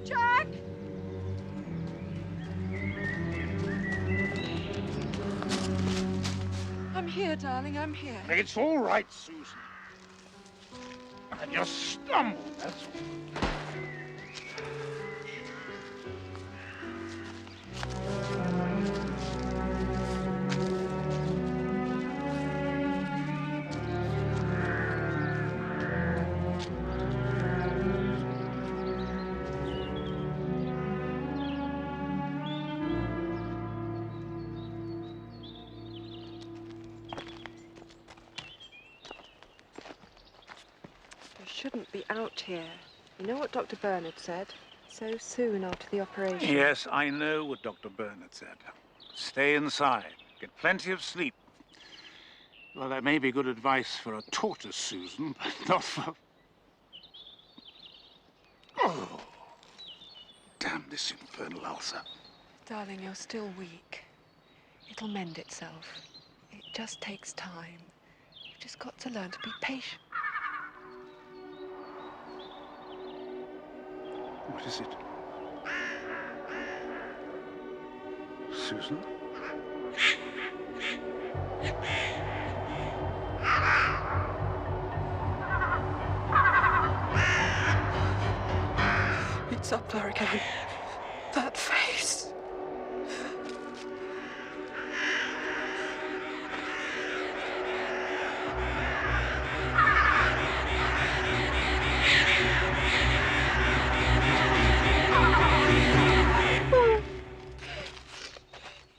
Jack! I'm here, darling, I'm here. It's all right, Susan. I just stumbled, that's all. Shouldn't be out here. You know what Dr. Bernard said? So soon after the operation. Yes, I know what Dr. Bernard said. Stay inside. Get plenty of sleep. Well, that may be good advice for a tortoise, Susan, but not for... Oh, damn this infernal ulcer. Darling, you're still weak. It'll mend itself. It just takes time. You've just got to learn to be patient. What is it? Susan? It's up there again. That face.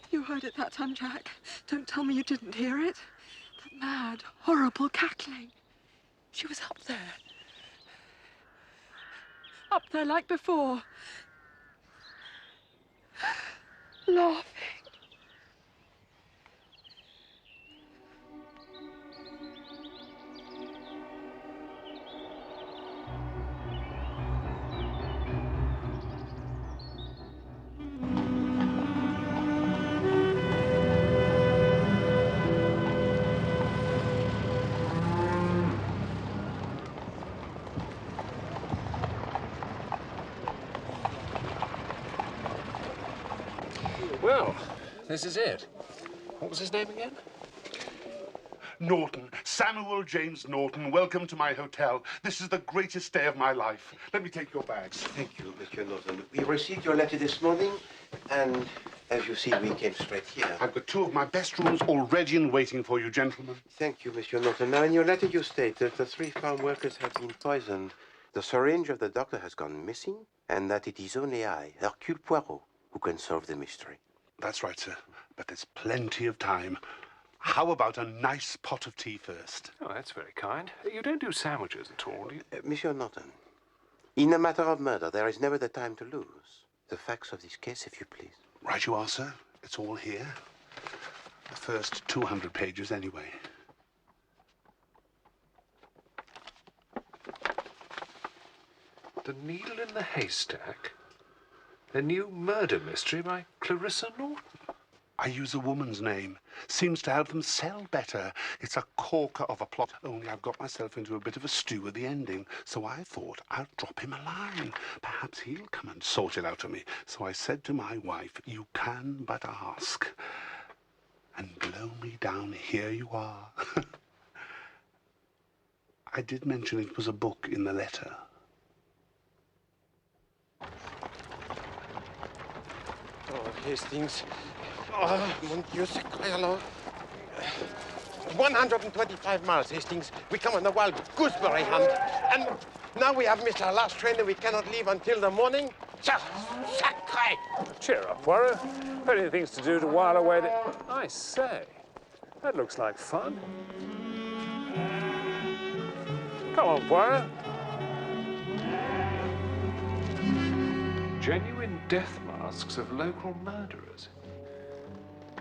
You heard it that time, Jack. Don't tell me you didn't hear it. That mad, horrible cackling. She was up there. Up there like before. Laughing. Well, this is it. What was his name again? Norton. Samuel James Norton. Welcome to my hotel. This is the greatest day of my life. Let me take your bags. Thank you, Monsieur Norton. We received your letter this morning, and as you see, we came straight here. I've got two of my best rooms already in waiting for you, gentlemen. Thank you, Monsieur Norton. Now, in your letter, you state that the 3 farm workers have been poisoned. The syringe of the doctor has gone missing, and that it is only I, Hercule Poirot, who can solve the mystery. That's right, sir. But there's plenty of time. How about a nice pot of tea first? Oh, that's very kind. You don't do sandwiches at all, do you? Monsieur Norton, in a matter of murder, there is never the time to lose. The facts of this case, if you please. Right you are, sir. It's all here. The first 200 pages, anyway. The Needle in the Haystack? A new murder mystery by Clarissa Norton? I use a woman's name. Seems to help them sell better. It's a corker of a plot, only I've got myself into a bit of a stew at the ending. So I thought I'd drop him a line. Perhaps he'll come and sort it out for me. So I said to my wife, you can but ask. And blow me down, here you are. I did mention it was a book in the letter. Oh, Hastings. Oh, mon Dieu, sacré alors. 125 miles, Hastings. We come on the wild gooseberry hunt. And now we have missed our last train and we cannot leave until the morning. Sacré! Cheer up, Poirot. Plenty of things to do to while away the... I say, that looks like fun. Come on, Poirot. Genuine death masks of local murderers.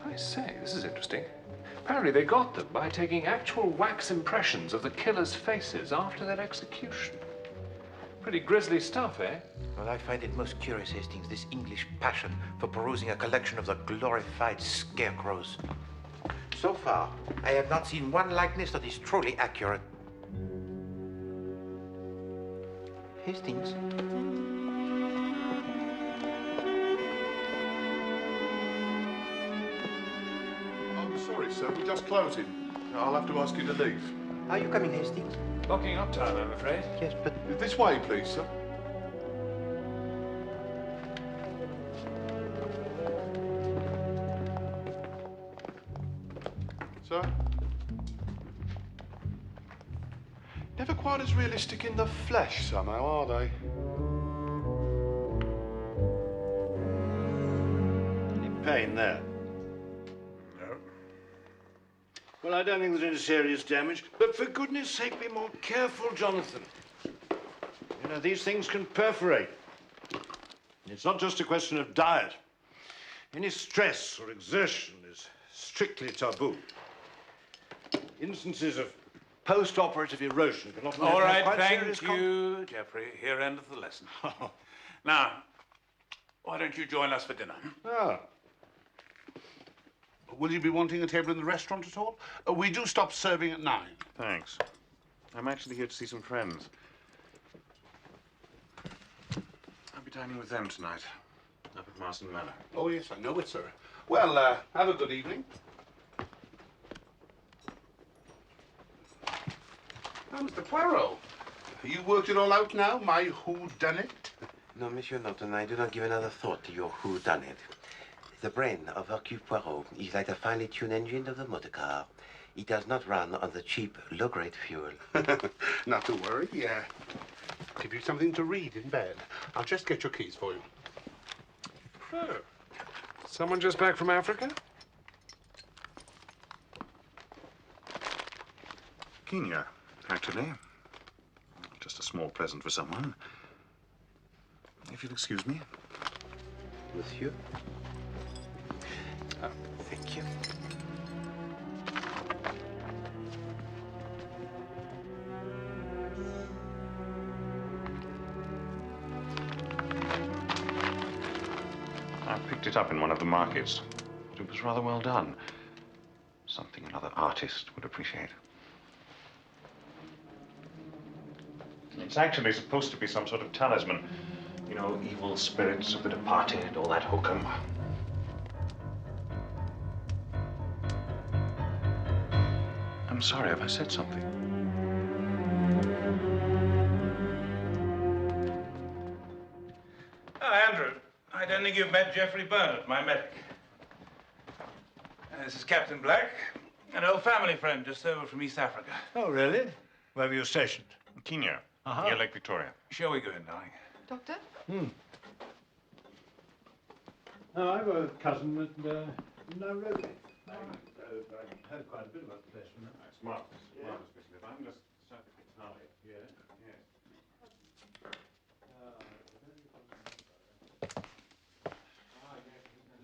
I say, this is interesting. Apparently they got them by taking actual wax impressions of the killers' faces after their execution. Pretty grisly stuff, eh? Well, I find it most curious, Hastings, this English passion for perusing a collection of the glorified scarecrows. So far, I have not seen one likeness that is truly accurate. Hastings? I'm sorry, sir. We're just closing. I'll have to ask you to leave. Are you coming, Hastings? Locking up time, I'm afraid. Yes, but... This way, please, sir. Sir? Never quite as realistic in the flesh, somehow, are they? Any pain there? No. Well, I don't think there's any serious damage, but for goodness sake, be more careful, Jonathan. You know, these things can perforate. And it's not just a question of diet. Any stress or exertion is strictly taboo. Instances of post-operative erosion can often All have right, quite thank serious you, Geoffrey. Here endeth the lesson. Now, why don't you join us for dinner? Ah, Will you be wanting a table in the restaurant at all? We do stop serving at 9. thanks. I'm actually here to see some friends. I'll be dining with them tonight, up at Marsdon Manor. Oh, yes, I know it, sir. Well, have a good evening. Oh, Mr. Poirot, you worked it all out now, my whodunit? No, Monsieur Norton, I do not give another thought to your whodunit. The brain of Hercule Poirot is like the finely tuned engine of the motor car. It does not run on the cheap, low-grade fuel. Not to worry, yeah. Give you something to read in bed. I'll just get your keys for you. Oh. Someone just back from Africa? Kenya, actually. Just a small present for someone. If you'll excuse me. Monsieur? Oh, thank you. I picked it up in one of the markets. It was rather well done. Something another artist would appreciate. It's actually supposed to be some sort of talisman. You know, evil spirits of the departed, all that hokum. I'm sorry if I said something. Oh, Andrew, I don't think you've met Geoffrey Burnett, my medic. This is Captain Black, an old family friend just over from East Africa. Oh, really? Where were you stationed? Kenya, near Lake Victoria. Shall we go in, darling? Doctor? No, I have a cousin at Nairobi. I've heard quite a bit about the place from him. It's marvelous. Marvelous, Mr. Smith. I'm just Harley. Yeah, yes.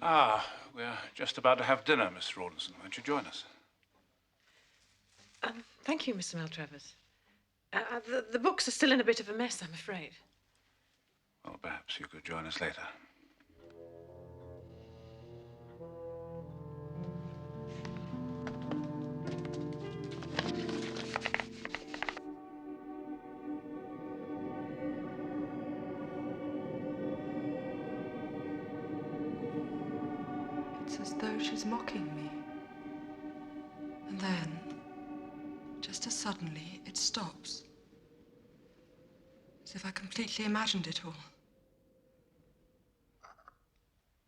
Ah, we're just about to have dinner, Miss Rawlinson. Won't you join us? Thank you, Mr. Maltravers. The books are still in a bit of a mess, I'm afraid. Well, perhaps you could join us later. It's as though she's mocking me. And then, just as suddenly, it stops. As if I completely imagined it all.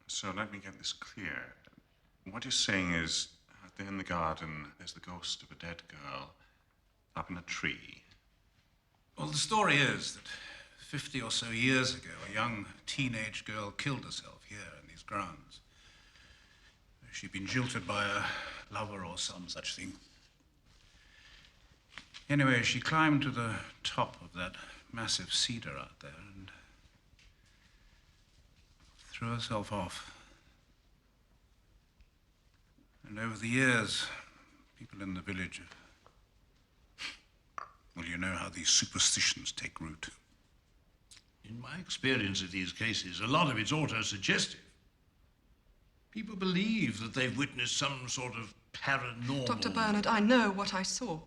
So let me get this clear. What you're saying is, out there in the garden, there's the ghost of a dead girl up in a tree. Well, the story is that 50 or so years ago, a young teenage girl killed herself here in these grounds. She'd been jilted by a lover or some such thing. Anyway, she climbed to the top of that massive cedar out there and threw herself off. And over the years, people in the village have... Well, you know how these superstitions take root. In my experience of these cases, a lot of it's auto-suggestive. People believe that they've witnessed some sort of paranormal... Dr. Bernard, I know what I saw.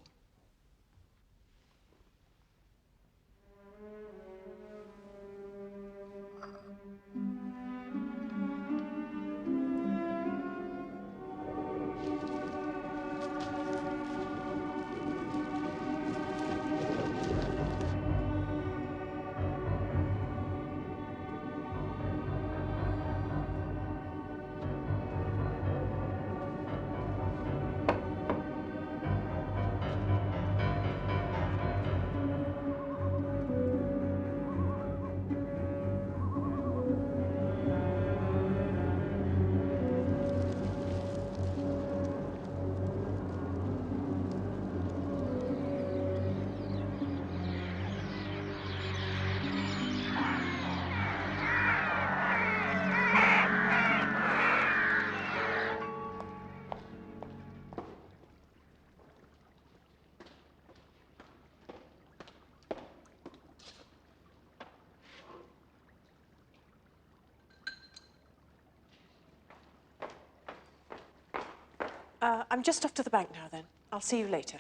I'm just off to the bank now, then. I'll see you later.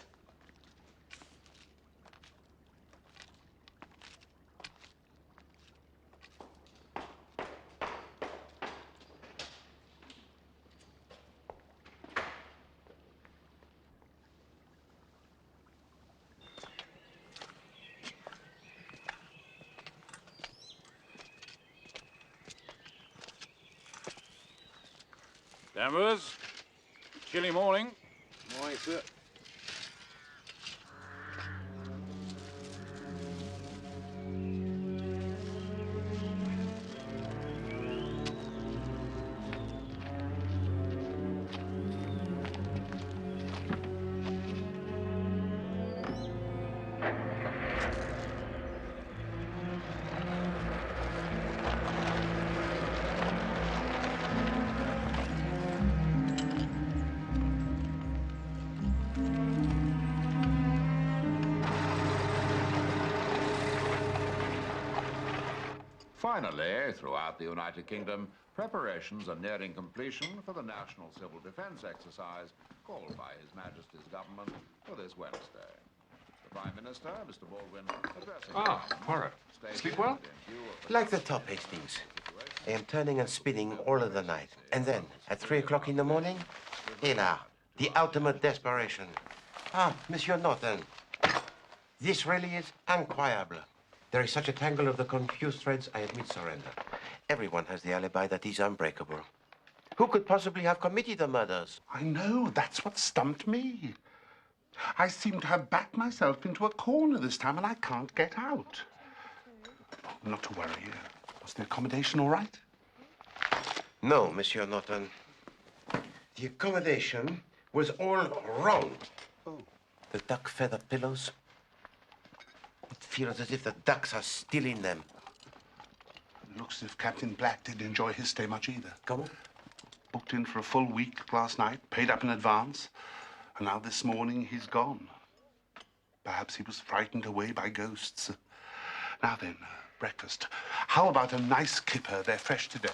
Danvers, chilly morning. Morning, sir. Finally, throughout the United Kingdom, preparations are nearing completion for the National Civil Defence exercise called by His Majesty's government for this Wednesday. The Prime Minister, Mr. Baldwin, addressing... Ah, Poirot. Sleep well? Like the top, Hastings. I am turning and spinning all of the night. And then, at 3 o'clock in the morning, hélas, the ultimate desperation. Ah, Monsieur Norton, this really is incroyable. There is such a tangle of the confused threads, I admit surrender. Everyone has the alibi that is unbreakable. Who could possibly have committed the murders? I know, that's what stumped me. I seem to have backed myself into a corner this time and I can't get out. Oh, not to worry. Was the accommodation all right? No, Monsieur Norton. The accommodation was all wrong. Oh. The duck feather pillows. It feels as if the ducks are still in them. Looks as if Captain Black didn't enjoy his stay much either. Come on. Booked in for a full week last night, paid up in advance, and now this morning he's gone. Perhaps he was frightened away by ghosts. Now then, breakfast. How about a nice kipper? They're fresh today.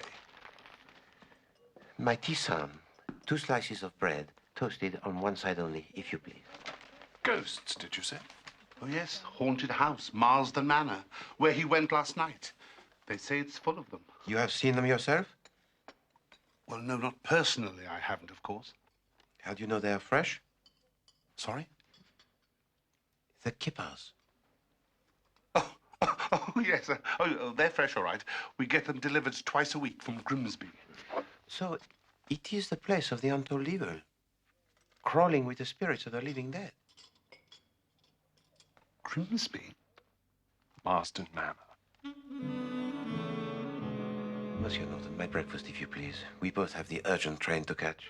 My tisane, 2 slices of bread, toasted on one side only, if you please. Ghosts, did you say? Oh, yes, haunted house, Marsdon Manor, where he went last night. They say it's full of them. You have seen them yourself? Well, no, not personally, I haven't, of course. How do you know they are fresh? Sorry? The kippers. Oh, yes. They're fresh, all right. We get them delivered twice a week from Grimsby. So, it is the place of the untold evil, crawling with the spirits of the living dead. Grimsby? Marsdon Manor. Monsieur Norton, my breakfast, if you please. We both have the urgent train to catch.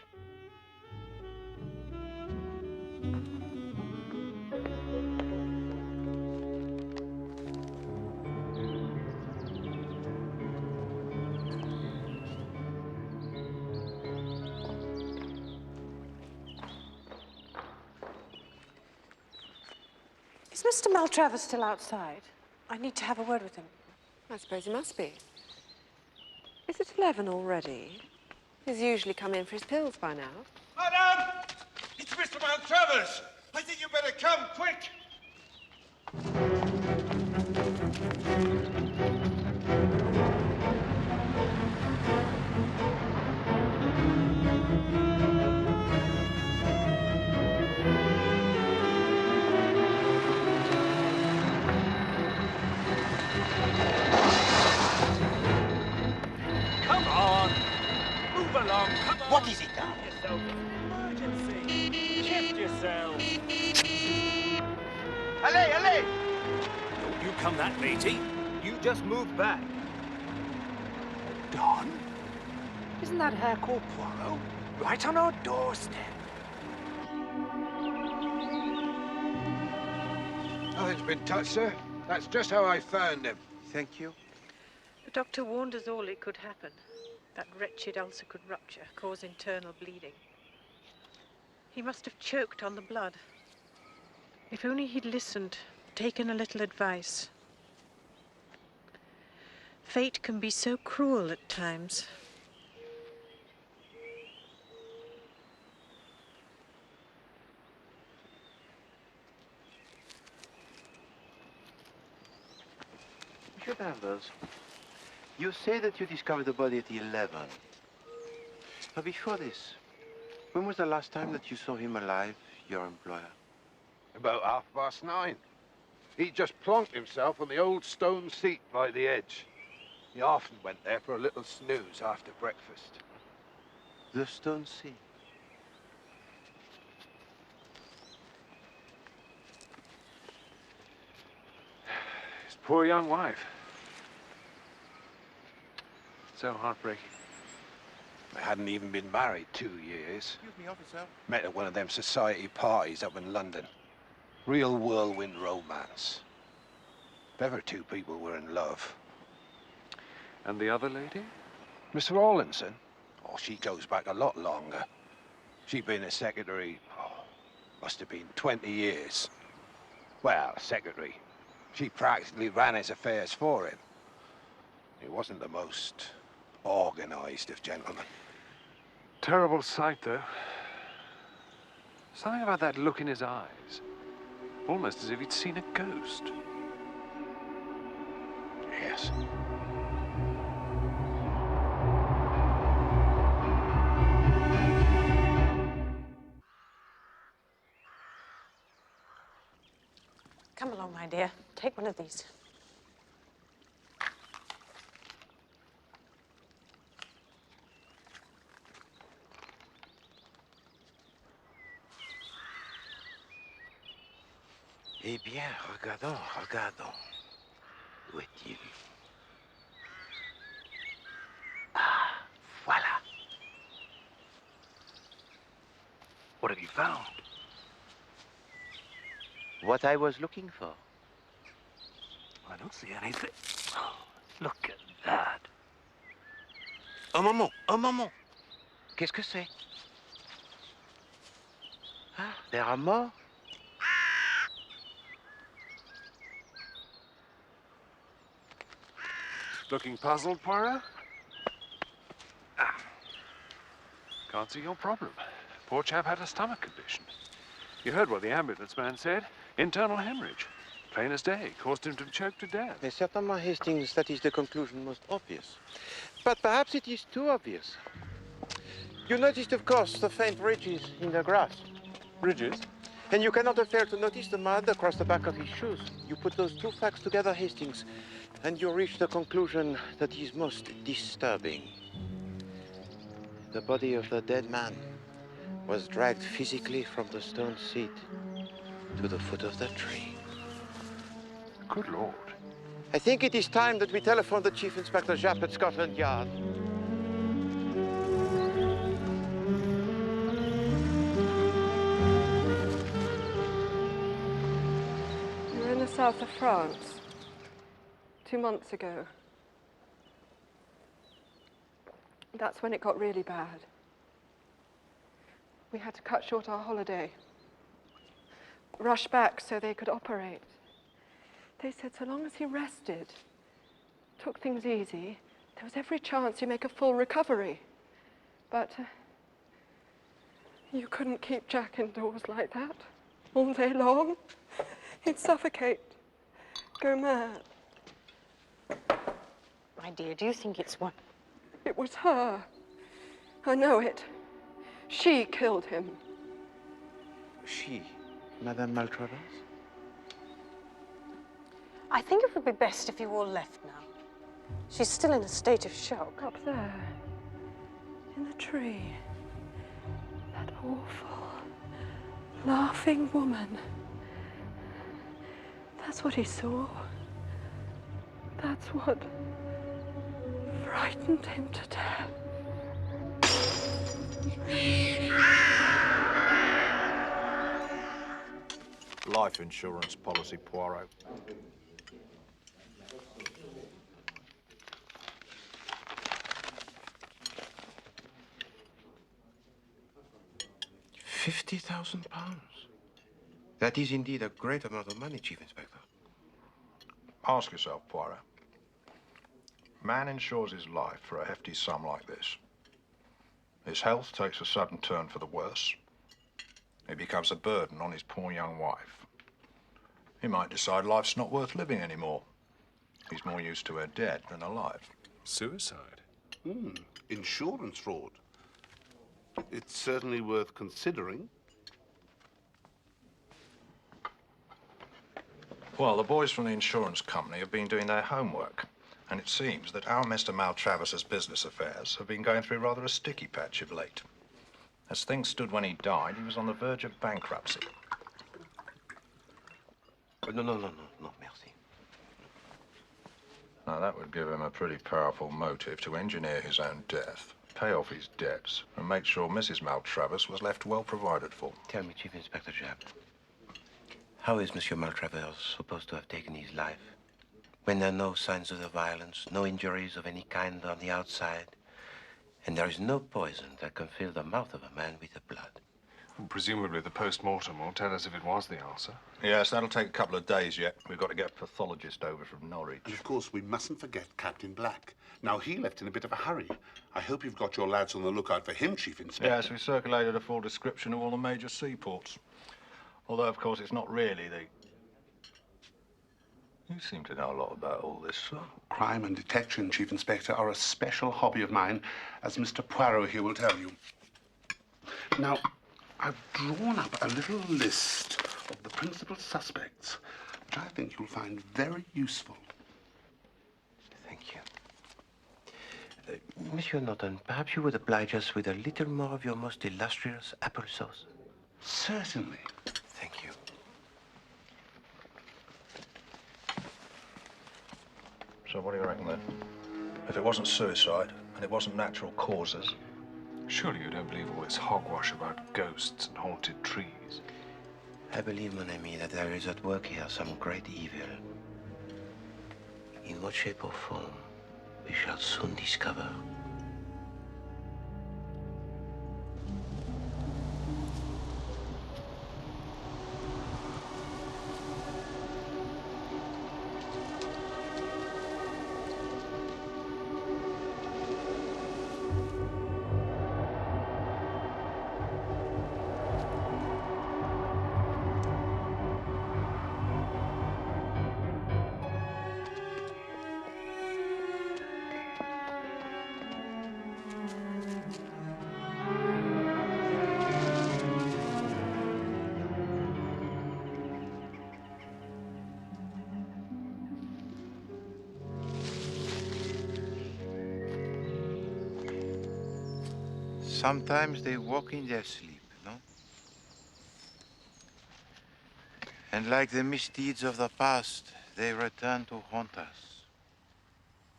Is Mr. Maltravers still outside? I need to have a word with him. I suppose he must be. Is it 11 already? He's usually come in for his pills by now. Madam! It's Mr. Maltravers! I think you better come, quick! Come on! Move along, come on! What is it now? Yourself. Emergency! Shift yourself! Allez, allez! Don't you come that matey. You just move back. Don? Isn't that Herr called Poirot? Right on our doorstep. Nothing's been touched, sir. That's just how I found him. Thank you. The doctor warned us all it could happen. That wretched ulcer could rupture, cause internal bleeding. He must have choked on the blood. If only he'd listened, taken a little advice. Fate can be so cruel at times. Monsieur Danvers, you say that you discovered the body at 11. But before this, when was the last time that you saw him alive, your employer? About 9:30. He just plonked himself on the old stone seat by the edge. He often went there for a little snooze after breakfast. The stone sea. His poor young wife. So heartbreaking. They hadn't even been married 2 years. Excuse me, officer. Met at one of them society parties up in London. Real whirlwind romance. If ever two people were in love. And the other lady? Miss Rawlinson? Oh, she goes back a lot longer. She'd been a secretary, must have been 20 years. Well, secretary. She practically ran his affairs for him. He wasn't the most organized of gentlemen. Terrible sight, though. Something about that look in his eyes. Almost as if he'd seen a ghost. Yes. Come along, my dear. Take one of these. Eh bien, regardons, regardons. Où est-il? Ah, voilà. What have you found? What I was looking for. I don't see anything. Oh, look at that. Un moment, un moment. Qu'est-ce que c'est? Ah, there are more. Looking puzzled, Poirot? Ah. Can't see your problem. Poor chap had a stomach condition. You heard what the ambulance man said. Internal hemorrhage. Plain as day. Caused him to choke to death. Mais certainement, Hastings, that is the conclusion most obvious. But perhaps it is too obvious. You noticed, of course, the faint ridges in the grass. Ridges? And you cannot have failed to notice the mud across the back of his shoes. You put those two facts together, Hastings, and you reach the conclusion that is most disturbing. The body of the dead man was dragged physically from the stone seat to the foot of the tree. Good Lord. I think it is time that we telephone the Chief Inspector Japp at Scotland Yard. You were in the south of France 2 months ago. That's when it got really bad. We had to cut short our holiday. Rush back so they could operate. They said so long as he rested, took things easy, there was every chance you make a full recovery. But you couldn't keep Jack indoors like that all day long. He'd suffocate, go mad. My dear, do you think it's one? It was her. I know it. She killed him. She? Madame Maltravers? I think it would be best if you all left now. She's still in a state of shock. Up there, in the tree, that awful, laughing woman. That's what he saw. That's what frightened him to death. Life insurance policy, Poirot. £50,000? That is indeed a great amount of money, Chief Inspector. Ask yourself, Poirot. Man insures his life for a hefty sum like this. His health takes a sudden turn for the worse. He becomes a burden on his poor young wife. He might decide life's not worth living anymore. He's more used to her dead than alive. Suicide? Insurance fraud. It's certainly worth considering. Well, the boys from the insurance company have been doing their homework, and it seems that our Mr. Maltravers's business affairs have been going through rather a sticky patch of late. As things stood when he died, he was on the verge of bankruptcy. No, merci. Now, that would give him a pretty powerful motive to engineer his own death, pay off his debts, and make sure Mrs. Maltravers was left well provided for. Tell me, Chief Inspector Japp, how is Monsieur Maltravers supposed to have taken his life when there are no signs of the violence, no injuries of any kind on the outside, and there is no poison that can fill the mouth of a man with the blood? Well, presumably the post-mortem will tell us if it was the ulcer. Yes, that'll take a couple of days yet. We've got to get a pathologist over from Norwich. And of course, we mustn't forget Captain Black. Now, he left in a bit of a hurry. I hope you've got your lads on the lookout for him, Chief Inspector. Yes, we circulated a full description of all the major seaports. Although, of course, it's not really the... You seem to know a lot about all this, sir. Crime and detection, Chief Inspector, are a special hobby of mine, as Mr. Poirot here will tell you. Now, I've drawn up a little list of the principal suspects, which I think you'll find very useful. Thank you. Monsieur Norton, perhaps you would oblige us with a little more of your most illustrious applesauce? Certainly. Thank you. So what do you reckon then? If it wasn't suicide and it wasn't natural causes... Surely you don't believe all this hogwash about ghosts and haunted trees? I believe, mon ami, that there is at work here some great evil. In what shape or form, we shall soon discover. Sometimes they walk in their sleep, no? And like the misdeeds of the past, they return to haunt us.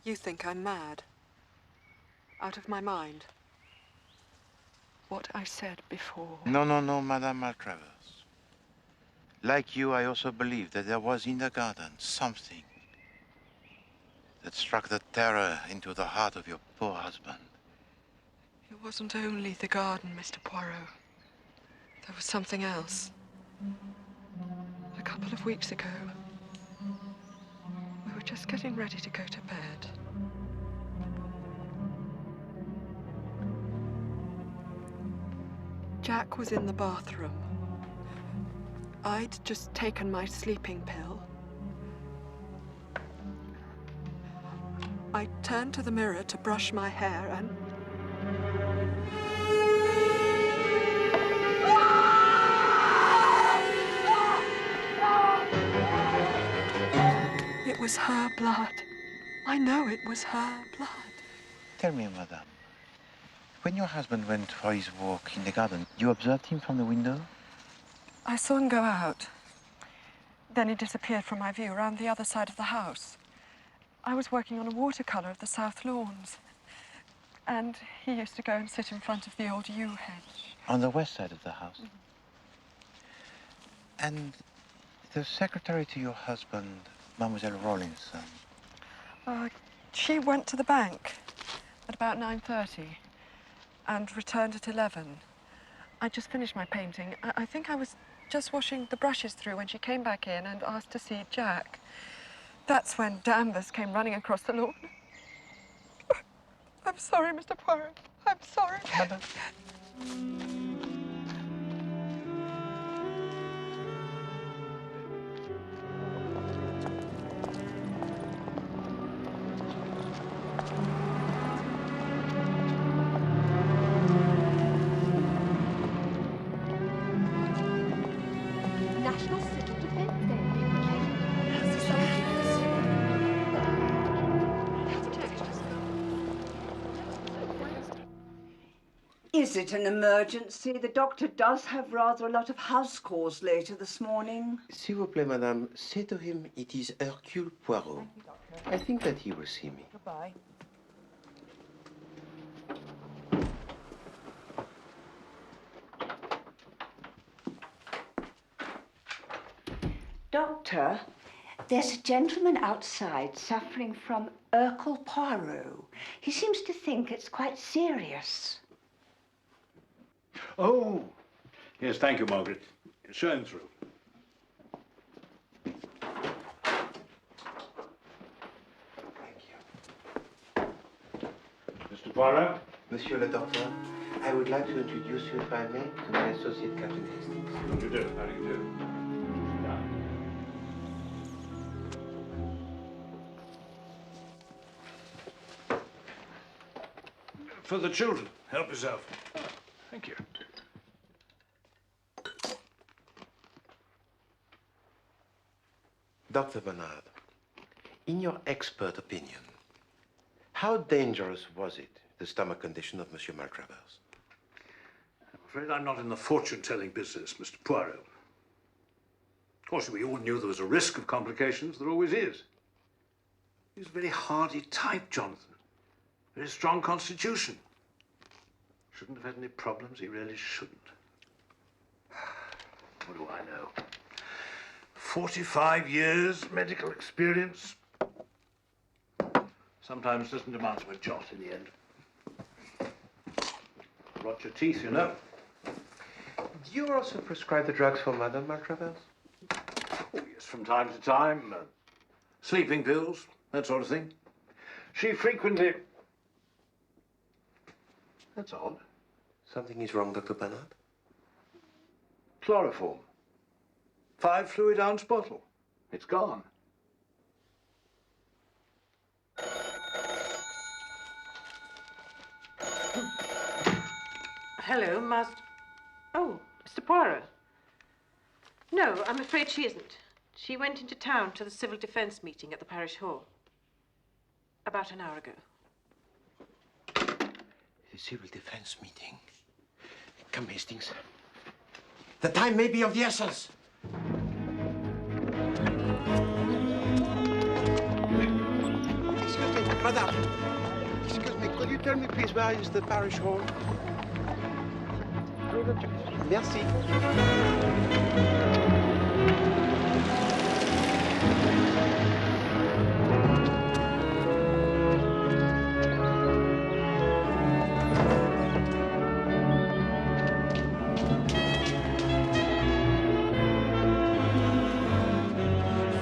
You think I'm mad? Out of my mind? What I said before. No, Madame Maltravers. Like you, I also believe that there was in the garden something that struck the terror into the heart of your poor husband. It wasn't only the garden, Mr. Poirot. There was something else. A couple of weeks ago, we were just getting ready to go to bed. Jack was in the bathroom. I'd just taken my sleeping pill. I turned to the mirror to brush my hair and... It was her blood. I know it was her blood. Tell me, madame, when your husband went for his walk in the garden, you observed him from the window? I saw him go out. Then he disappeared from my view around the other side of the house. I was working on a watercolour of the south lawns. And he used to go and sit in front of the old yew hedge. On the west side of the house? Mm-hmm. And the secretary to your husband, Mademoiselle Rawlinson? She went to the bank at about 9:30 and returned at 11. I just finished my painting. I think I was just washing the brushes through when she came back in and asked to see Jack. That's when Danvers came running across the lawn. I'm sorry, Mr. Poirot. I'm sorry. Madame. National Civil Defence Day. Is it an emergency? The doctor does have rather a lot of house calls later this morning. S'il vous plaît, madame, say to him it is Hercule Poirot. Thank you, doctor. I think that he will see me. Goodbye. Doctor, there's a gentleman outside suffering from Hercule Poirot. He seems to think it's quite serious. Oh, yes, thank you, Margaret. Show him through. Thank you. Mr. Poirot? Monsieur le Docteur, I would like to introduce you, if I may, to my associate, Captain Hastings. How do you do? How do you do? For the children. Help yourself. Thank you. Dr. Bernard, in your expert opinion, how dangerous was it, the stomach condition of Monsieur Maltravers? I'm afraid I'm not in the fortune-telling business, Mr. Poirot. Of course, we all knew there was a risk of complications. There always is. He's a very hardy type, Jonathan. Very strong constitution. Shouldn't have had any problems. He really shouldn't. What do I know? 45 years medical experience. Sometimes doesn't amount to a jot in the end. Rot your teeth, you know. Do you also prescribe the drugs for Madame Maltravers? Oh, yes, from time to time. Sleeping pills, that sort of thing. She frequently... That's odd. Something is wrong, Dr. Bernard? Chloroform. 5 fluid-ounce bottle. It's gone. Hello, Marsdon. Oh, Mr. Poirot. No, I'm afraid she isn't. She went into town to the Civil Defence meeting at the Parish Hall. About an hour ago. The Civil Defence meeting. Come, Hastings. The time may be of the essence. Excuse me, madame. Excuse me, could you tell me, please, where is the Parish Hall? Merci.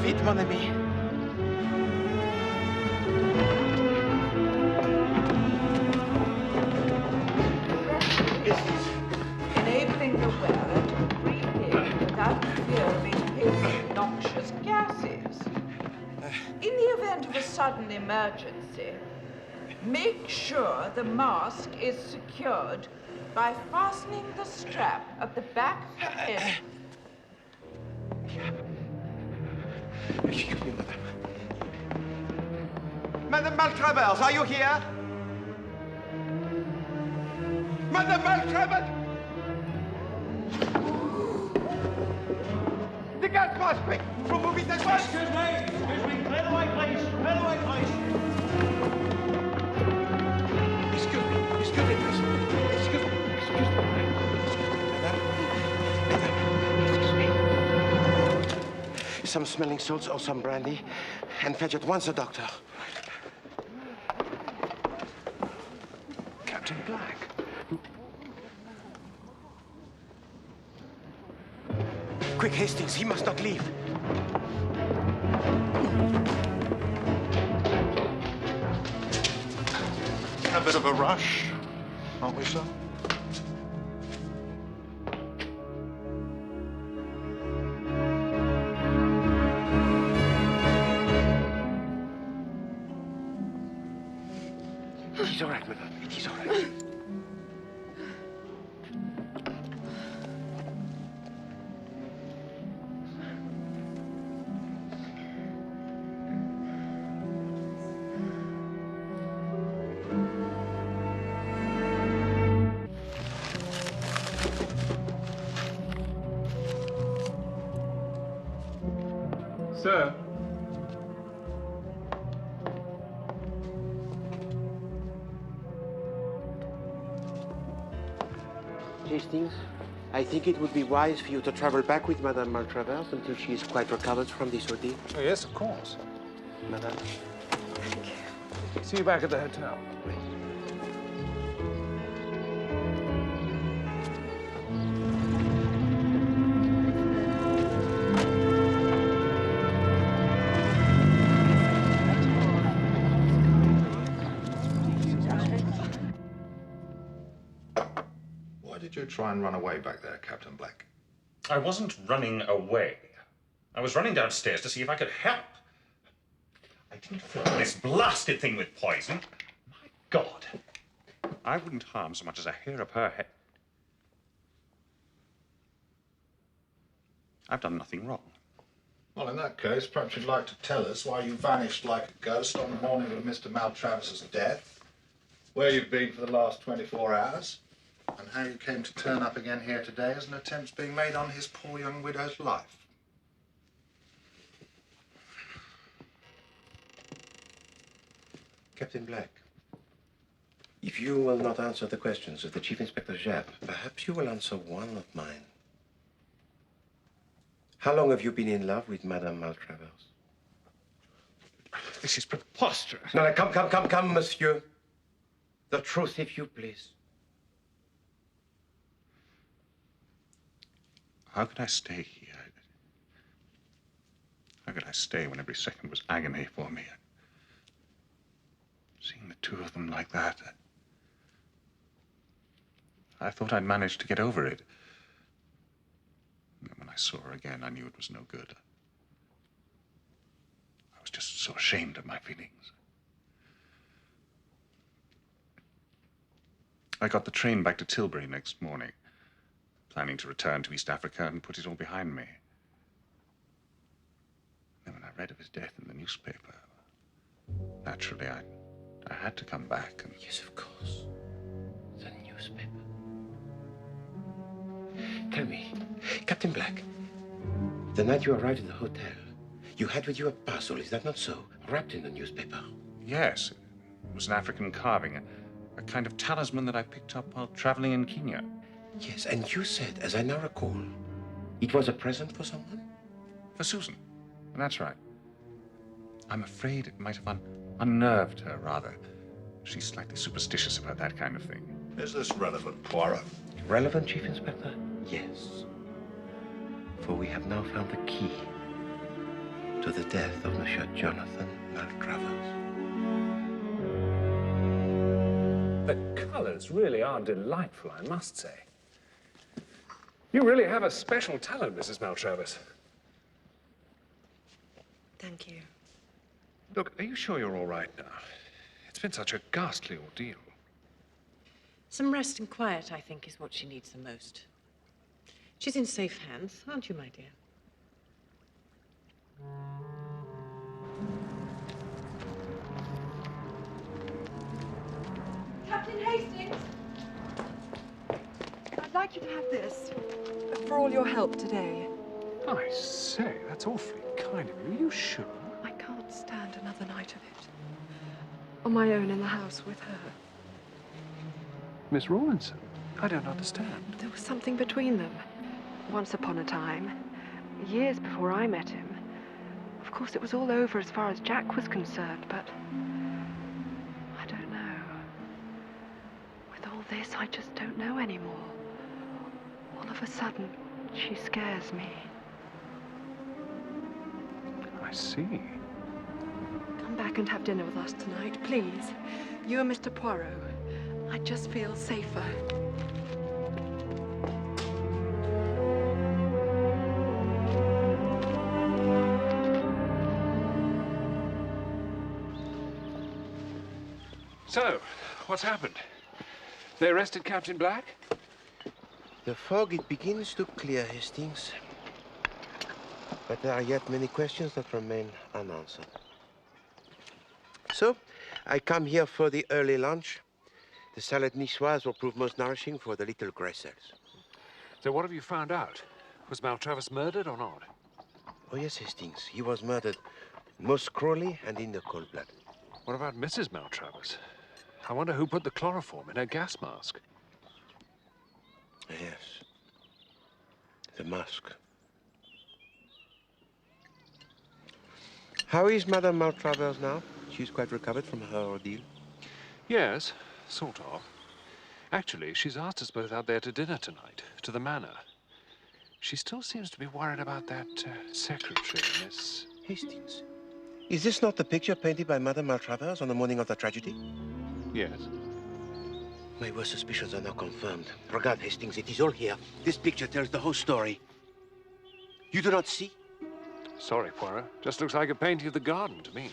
Vite, mon ami. the word, breathe in without fear of inhaling noxious gases. In the event of a sudden emergency, make sure the mask is secured by fastening the strap at the back of the head. Excuse me, madame. Madame Maltravers, are you here? Madame Maltravers! The gas mask, quick! Remove it at once! Excuse me, clear the way, please. Clear the way, please. Excuse me, please. Excuse me. Madame, excuse me. Some smelling salts or some brandy, and fetch at once a doctor. Captain Black. Quick, Hastings, he must not leave. A bit of a rush, aren't we, sir? It is all right, madame. It is all right. Sir? Hastings, I think it would be wise for you to travel back with Madame Maltravers until she is quite recovered from this ordeal. Oh, yes, of course. Madame. Thank you. See you back at the hotel. Why did you try and run away back there, Captain Black? I wasn't running away. I was running downstairs to see if I could help. I didn't fill this blasted thing with poison. My God. I wouldn't harm so much as a hair of her head. I've done nothing wrong. Well, in that case, perhaps you'd like to tell us why you vanished like a ghost on the morning of Mr. Maltravers's death, where you've been for the last 24 hours, and how you came to turn up again here today as an attempt's being made on his poor young widow's life. Captain Black, if you will not answer the questions of the Chief Inspector Japp, perhaps you will answer one of mine. How long have you been in love with Madame Maltravers? This is preposterous. No, come, monsieur. The truth, if you please. How could I stay here? How could I stay when every second was agony for me? Seeing the two of them like that, I thought I'd managed to get over it. And when I saw her again, I knew it was no good. I was just so ashamed of my feelings. I got the train back to Tilbury next morning, planning to return to East Africa and put it all behind me. Then when I read of his death in the newspaper, naturally, I had to come back and... Yes, of course. The newspaper. Tell me, Captain Black, the night you arrived at the hotel, you had with you a parcel, is that not so? Wrapped in the newspaper. Yes, it was an African carving, a kind of talisman that I picked up while traveling in Kenya. Yes, and you said, as I now recall, it was a present for someone? For Susan. That's right. I'm afraid it might have unnerved her, rather. She's slightly superstitious about that kind of thing. Is this relevant, Poirot? Relevant, Chief Inspector? Yes. For we have now found the key to the death of Monsieur Jonathan Maltravers. The colours really are delightful, I must say. You really have a special talent, Mrs. Maltravers. Thank you. Look, are you sure you're all right now? It's been such a ghastly ordeal. Some rest and quiet, I think, is what she needs the most. She's in safe hands, aren't you, my dear? Captain Hastings! I'd like you to have this for all your help today. I say, that's awfully kind of you. Are you sure? I can't stand another night of it. On my own in the house with her. Miss Rawlinson, I don't understand. There was something between them. Once upon a time, years before I met him. Of course, it was all over as far as Jack was concerned, but I don't know. With all this, I just don't know anymore. All of a sudden, she scares me. I see. Come back and have dinner with us tonight, please. You and Mr. Poirot. I just feel safer. So, what's happened? They arrested Captain Black? The fog, it begins to clear, Hastings. But there are yet many questions that remain unanswered. So, I come here for the early lunch. The salad niçoise will prove most nourishing for the little grey cells. So what have you found out? Was Maltravers murdered or not? Oh, yes, Hastings. He was murdered most cruelly and in the cold blood. What about Mrs. Maltravers? I wonder who put the chloroform in her gas mask. Yes. The mask. How is Madame Maltravers now? She's quite recovered from her ordeal? Yes, sort of. Actually, she's asked us both out there to dinner tonight, to the Manor. She still seems to be worried about that secretary, Miss... Hastings. Is this not the picture painted by Madame Maltravers on the morning of the tragedy? Yes. My worst suspicions are now confirmed. Regard, Hastings, it is all here. This picture tells the whole story. You do not see? Sorry, Poirot. Just looks like a painting of the garden to me.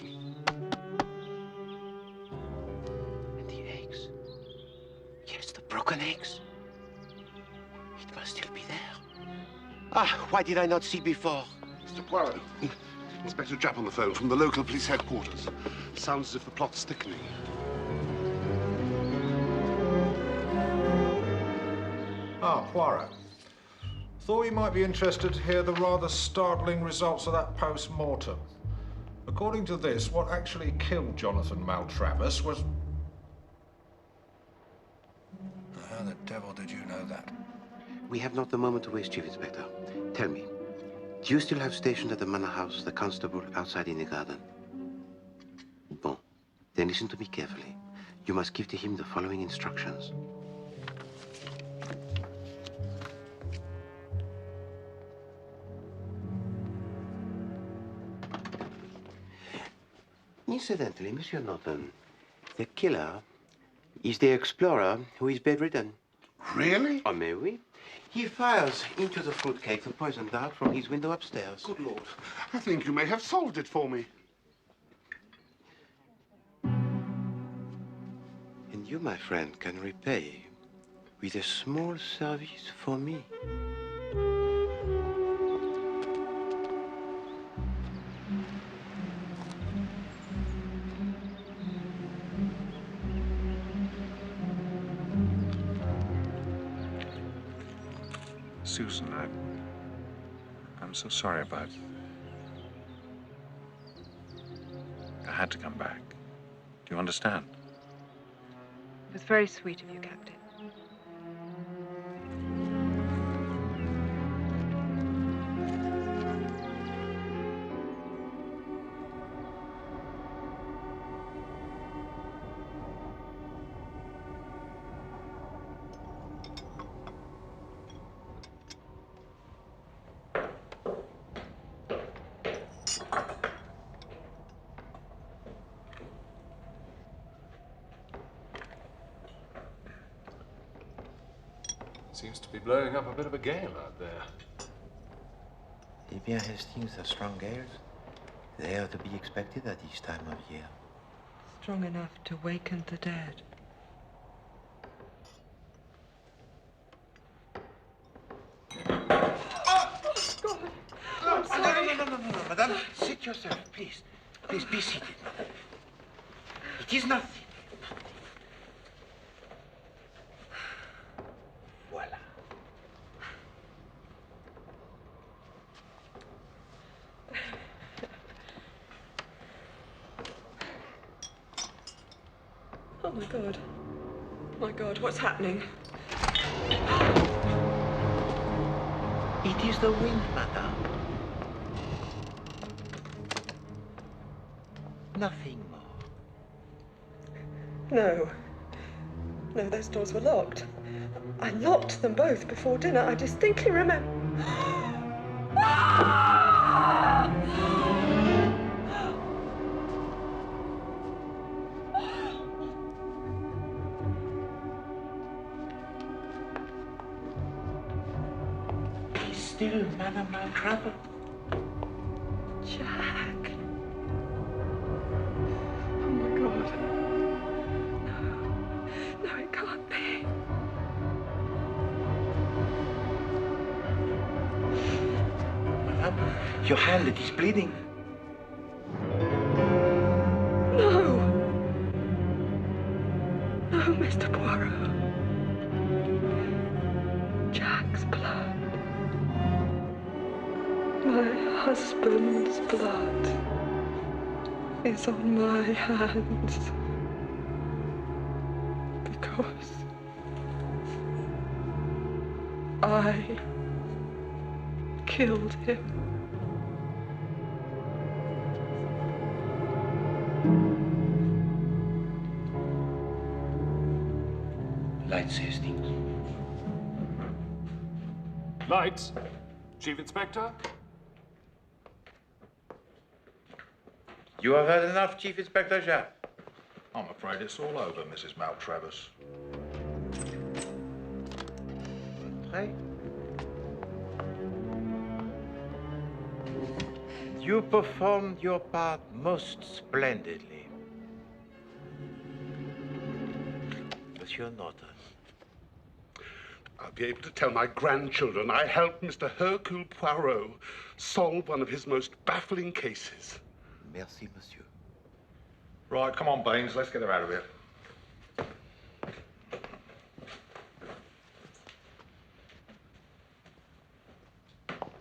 And the eggs. Yes, the broken eggs. It must still be there. Ah, why did I not see before? Mr. Poirot. Inspector Japp on the phone from the local police headquarters. Sounds as if the plot's thickening. Ah, Poirot. Thought you might be interested to hear the rather startling results of that post-mortem. According to this, what actually killed Jonathan Maltravers was... How the devil did you know that? We have not the moment to waste, Chief Inspector. Tell me, do you still have stationed at the Manor House the constable outside in the garden? Bon. Then listen to me carefully. You must give to him the following instructions. Incidentally, Monsieur Norton, the killer is the explorer who is bedridden. Really? Oh, may we? He fires into the fruitcake the poison dart from his window upstairs. Good Lord. I think you may have solved it for me. And you, my friend, can repay with a small service for me. Susan, I'm so sorry about... I had to come back. Do you understand? It was very sweet of you, Captain. Seems to be blowing up a bit of a gale out there. Eh bien, Hastings, the strong gales, they are to be expected at this time of year. Strong enough to waken the dead. No, madame. Sit yourself, please. Please, be seated. It is nothing. Voila. Oh, my God. My God, what's happening? It is the wind, madame. Nothing more. No. No, those doors were locked. I locked them both before dinner. I distinctly remember. Be still, Madame Maltravel. Jack. Oh, my God. No, it can't be. Madame, your hand, it is bleeding. No. No, Mr. Poirot. Jack's blood. My husband's blood is on my hands. Because I killed him. Lights, Hastings. Lights. Chief Inspector? You have had enough, Chief Inspector Jack. I'm afraid it's all over, Mrs. Maltravers. Right. You performed your part most splendidly. Monsieur Norton. I'll be able to tell my grandchildren I helped Mr. Hercule Poirot solve one of his most baffling cases. Merci, monsieur. Right, come on, Baines, let's get her out of here.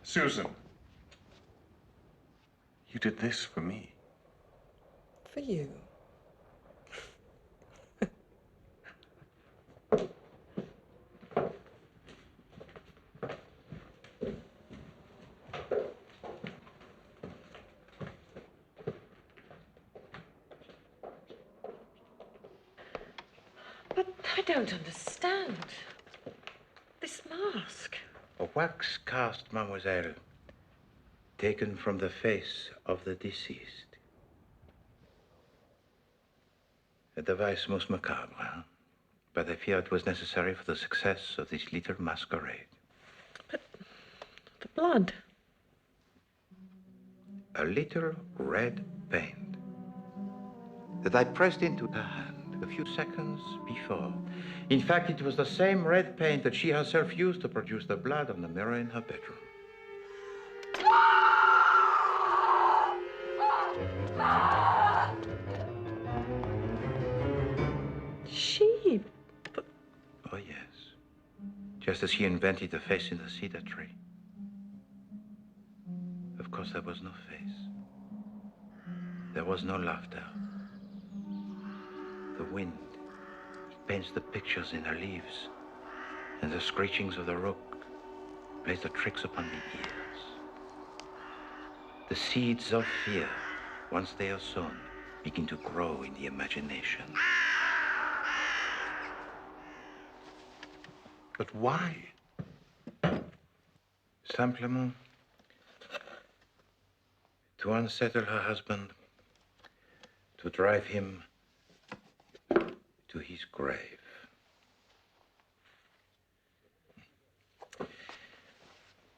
Susan, you did this for me. For you. But I don't understand. This mask. A wax cast, mademoiselle, taken from the face of the deceased. A device most macabre, huh? But I fear it was necessary for the success of this little masquerade. But the blood. A little red paint that I pressed into her hand a few seconds before. In fact, it was the same red paint that she herself used to produce the blood on the mirror in her bedroom. She? Oh, yes. Just as she invented the face in the cedar tree. Of course, there was no face. There was no laughter. The wind, it paints the pictures in the leaves, and the screechings of the rook plays the tricks upon the ears. The seeds of fear, once they are sown, begin to grow in the imagination. But why? Simplement to unsettle her husband, to drive him to his grave.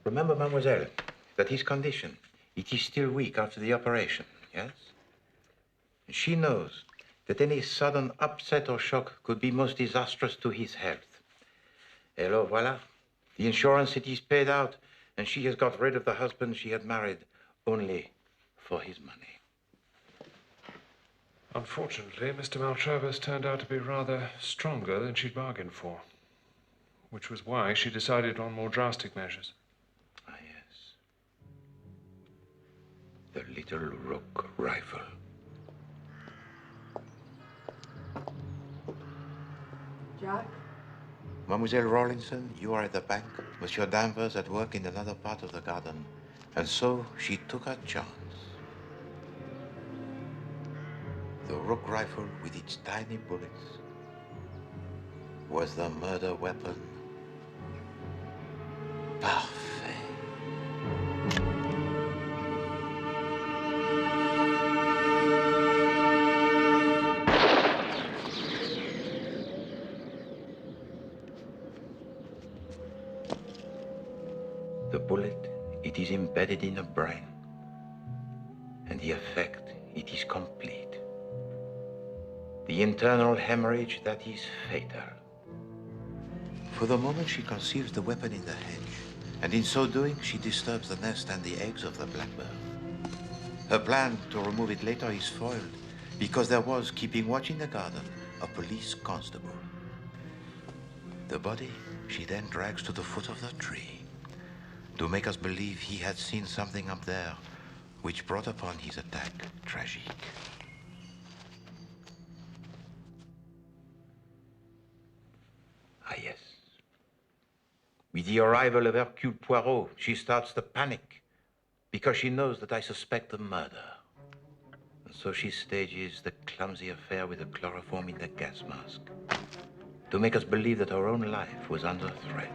Remember, mademoiselle, that his condition, it is still weak after the operation, yes? And she knows that any sudden upset or shock could be most disastrous to his health. Hello, voila. The insurance, it is paid out, and she has got rid of the husband she had married only for his money. Unfortunately, Mr. Maltravers turned out to be rather stronger than she'd bargained for, which was why she decided on more drastic measures. Ah, yes. The little rook rifle. Jack? Mademoiselle Rawlinson, you are at the bank. Monsieur Danvers at work in another part of the garden. And so she took her chance. The rook rifle with its tiny bullets was the murder weapon. Parfait. The bullet, it is embedded in the brain. And the effect, it is complete. The internal hemorrhage that is fatal. For the moment, she conceals the weapon in the hedge, and in so doing, she disturbs the nest and the eggs of the blackbird. Her plan to remove it later is foiled, because there was, keeping watch in the garden, a police constable. The body she then drags to the foot of the tree, to make us believe he had seen something up there, which brought upon his attack tragique. Ah, yes. With the arrival of Hercule Poirot, she starts to panic because she knows that I suspect the murder. And so she stages the clumsy affair with the chloroform in the gas mask to make us believe that her own life was under threat.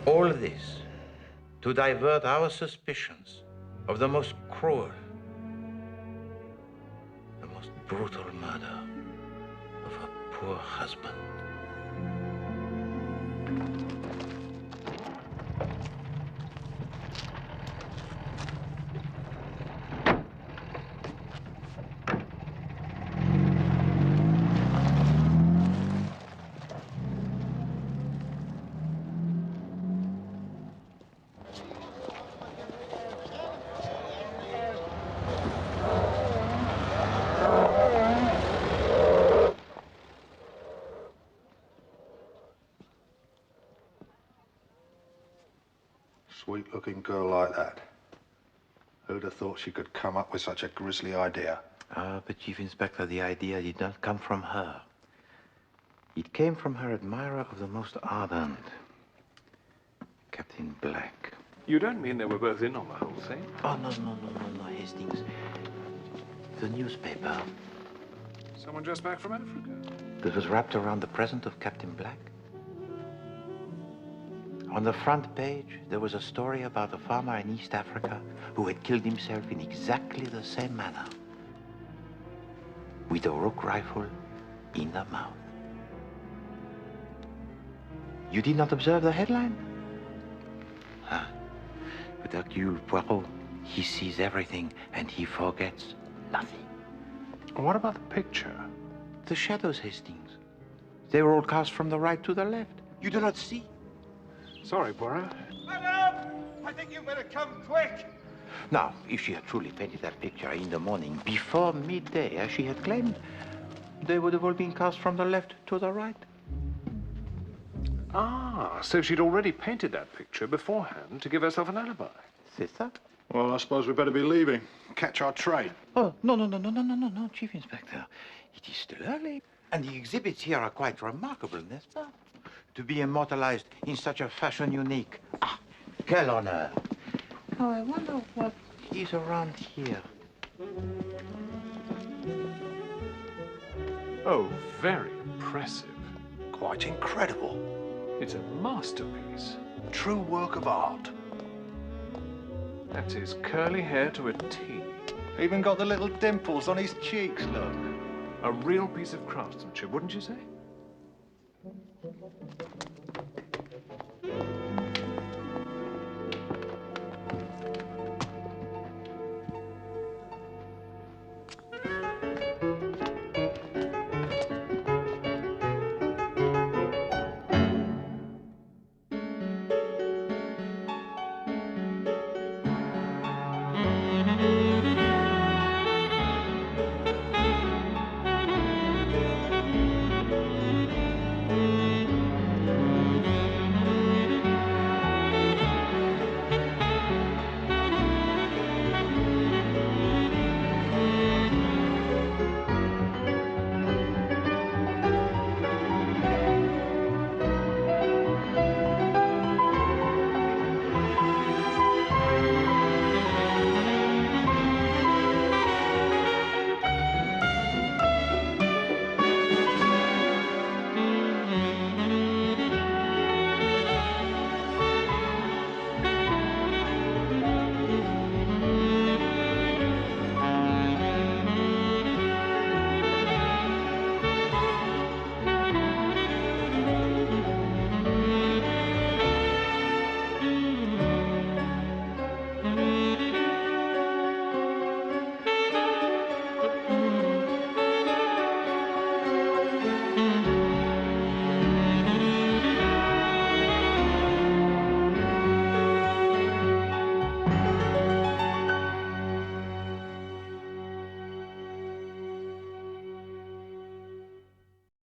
All this to divert our suspicions of the most cruel, the most brutal murder of her poor husband. Sweet-looking girl like that. Who'd have thought she could come up with such a grisly idea? Ah, but Chief Inspector, the idea did not come from her. It came from her admirer of the most ardent, Captain Black. You don't mean they were both in on the whole thing? Oh, no, Hastings. The newspaper. Someone just back from Africa? That was wrapped around the present of Captain Black. On the front page, there was a story about a farmer in East Africa who had killed himself in exactly the same manner, with a rook rifle in the mouth. You did not observe the headline? Huh. But Hercule Poirot, he sees everything and he forgets nothing. What about the picture? The shadows, Hastings. They were all cast from the right to the left. You do not see. Sorry, Poirot. Madame! I think you better come quick! Now, if she had truly painted that picture in the morning, before midday, as she had claimed, they would have all been cast from the left to the right. Ah, so she'd already painted that picture beforehand to give herself an alibi. C'est ça? Well, I suppose we'd better be leaving. Catch our train. Oh, no, Chief Inspector. It is still early. And the exhibits here are quite remarkable, n'est-ce pas? To be immortalized in such a fashion unique. Ah, quel honneur. Oh, I wonder what is around here. Oh, very impressive. Quite incredible. It's a masterpiece. True work of art. That's his curly hair to a T. Even got the little dimples on his cheeks, look. A real piece of craftsmanship, wouldn't you say?